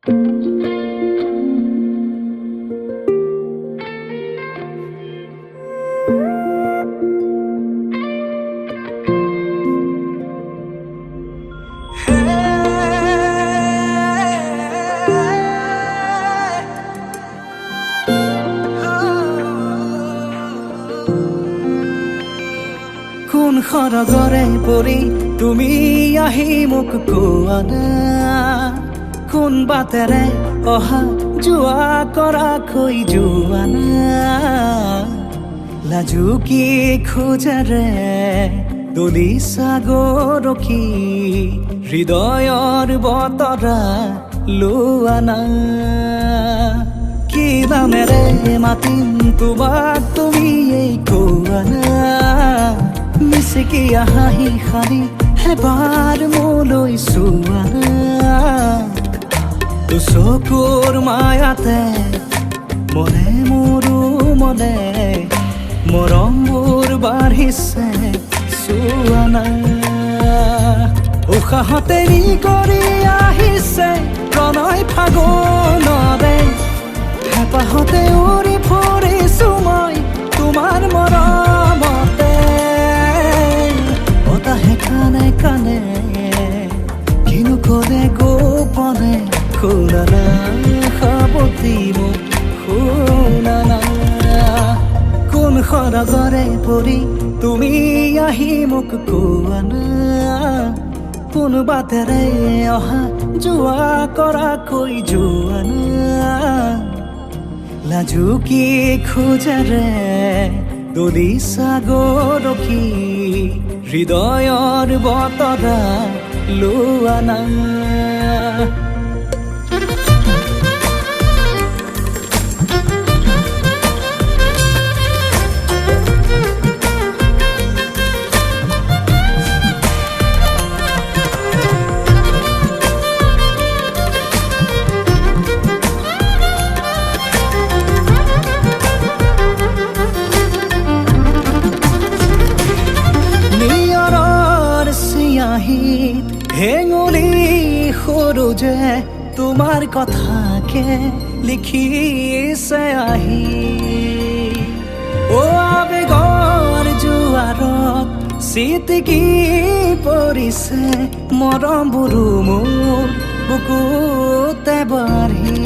কোন সৰগৰে পৰি তুমি আহি মোক কোৱা না, কোন বাটেৰে অহা যোৱা কৰা কৈ যোৱা না, লাজু কি খোজেৰে দলিছা গৰখি হৃদয়ৰ বতৰা লোৱা না, কি নামেৰে মাতিম তোমাক তুমি এই কোৱা না, মিচিকিয়া হাঁহি সাৰি এবাৰ মোলৈ চোৱা না, চকুৰ মায়াতে মনে মোৰো মনে মৰমবোৰ বাঢ়িছে চোৱা না, উশাহতে নি কৰি আহিছে প্ৰণয় ফাগুনৰে, হেঁপাহতে উৰি ফুৰিছো মই তোমাৰ মৰমতে, বতাহে কানে কানে কিনো ক'লে গোপনে, শুনা না সাৱতি মোক শুনা না, কোন সৰগৰে পৰি তুমি আহি মোক কোৱা না, কোন বাটেৰে অহা যোৱা কৰা কৈ যোৱা না, লাজু কি খোজেৰে দলিছা গৰখি হৃদয়ৰ বতৰা লোৱা না। হেঙুলি সৰু যে তোমাৰ কথাকে লিখিছে আহি, অ আবেগৰ জোৱাৰত চিটিকি পৰিছে মৰমবোৰো মোৰ বুকুতে বাঢ়ি,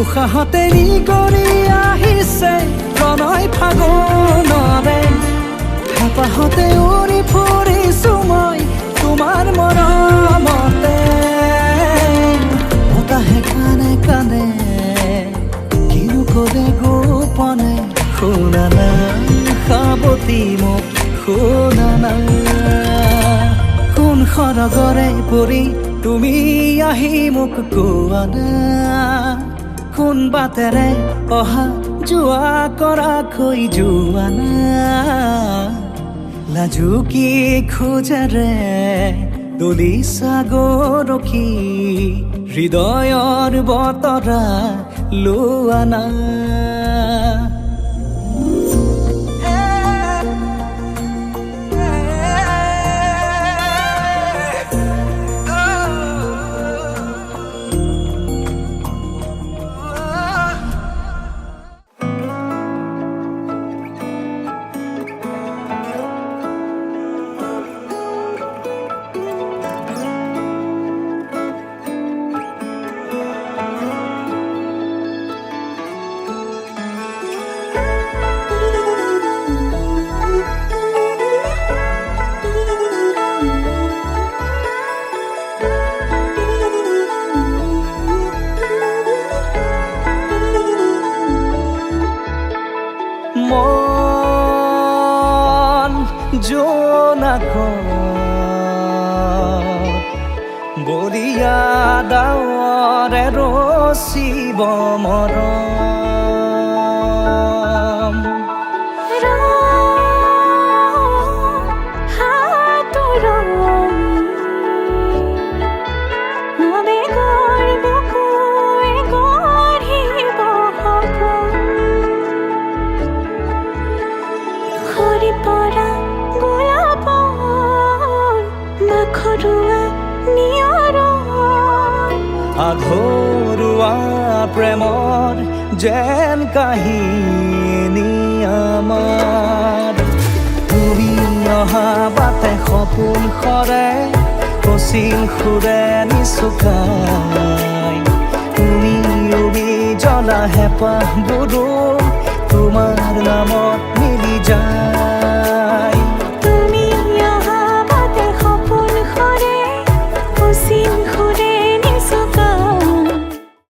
উশাহতে নি কৰি আহিছে প্ৰণয় ফাগুনৰে, হেঁপাহতে উৰি ফুৰিছো মই তোমাৰ মৰমতে, বতাহে কানে কানে কিনো ক'লে গোপনে, শুনা না সাৱতি মোক শুনা না, কোন সৰগৰে পৰি তুমি আহি মোক কোৱা না, কোন বাটেৰে অহা যোৱা কৰা কৈ যোৱা না, লাজু কি খোজেৰে দলিছা গৰখি হৃদয়ৰ বতৰা লোৱা না। মন জোনাকত বলিয়া ডাৱৰে ৰচিব মৰম, আধৰুৱা প্ৰেমৰ যেন কাহিনী আমাৰ তুমি অহা বাটে সপোন সৰে কচিল সুৰে নিচুকাই তুমি উবি জ্বলা হেঁপাহবোৰো তোমাৰ নামত মিলি যায়